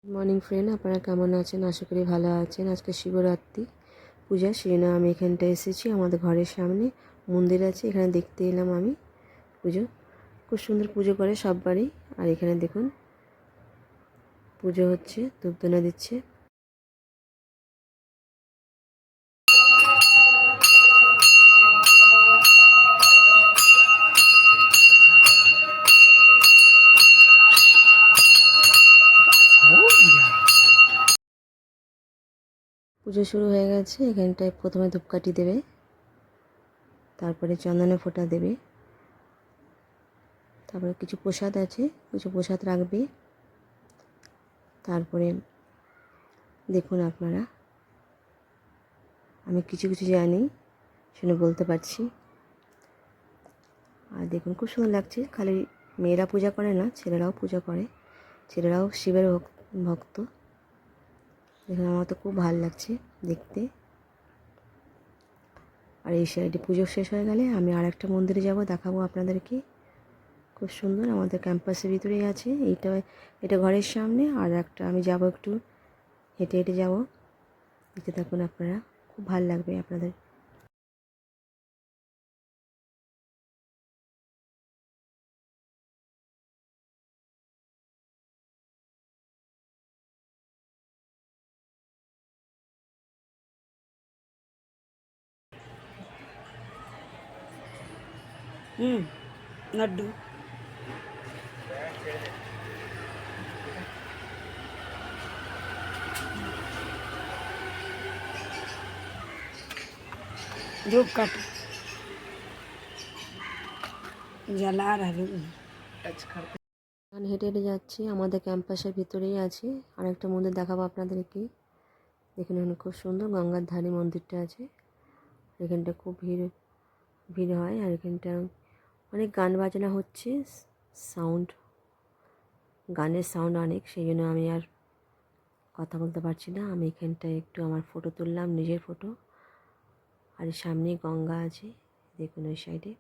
Morning friend, আপনারা কেমন আছেন? আশা করি ভালো আছেন। আজকে শিবরাত্রি পূজা, সেই জন্য আমি এখানটায় এসেছি। আমাদের ঘরের সামনে মন্দির আছে, এখানে দেখতে এলাম আমি পুজো। খুব সুন্দর পুজো করে সব বাড়ি। আর এখানে দেখুন পুজো হচ্ছে, ধূপধুনা দিচ্ছে। পুজো শুরু হয়ে গেছে। এখানটায় প্রথমে ধূপকাঠি দেবে, তারপরে চন্দনে ফোঁটা দেবে, তারপরে কিছু প্রসাদ আছে, কিছু প্রসাদ রাখবে। তারপরে দেখুন আপনারা, আমি কিছু কিছু জানি, শুনে বলতে পারছি। আর দেখুন খুব সুন্দর লাগছে। খালি মেয়েরা পূজা করে না, ছেলেরাও পূজা করে, ছেলেরাও শিবের ভক্ত। দেখুন আমার তো খুব ভালো লাগছে দেখতে। আর এই সাইডে পুজো শেষ হয়ে গেলে আমি আর একটা মন্দিরে যাব, দেখাবো আপনাদেরকে। খুব সুন্দর, আমাদের ক্যাম্পাসের ভিতরেই আছে। এটা ঘরের সামনে। আর একটা আমি যাব, একটু হেঁটে হেঁটে যাব, দেখতে থাকুন আপনারা, খুব ভালো লাগবে আপনাদের। लड्डू धूप काट जला रहे। হেঁটে হেঁটে যাচ্ছি, আমাদের ক্যাম্পাসের ভিতরেই আছে। আর একটা মন্দির দেখাবো আপনাদেরকে। দেখুন এখানে খুব সুন্দর গঙ্গার ধারে মন্দিরটা আছে। এখানটা খুব ভিড় হয়। আর এখানটা অনেক গান বাজনা হচ্ছে, গানের সাউন্ড অনেক, সেই জন্য আমি আর কথা বলতে পারছি না। আমি এখানটায় একটু আমার ফটো তুললাম, নিজের ফটো। আর সামনে গঙ্গা আছে, দেখুন ওই সাইডে।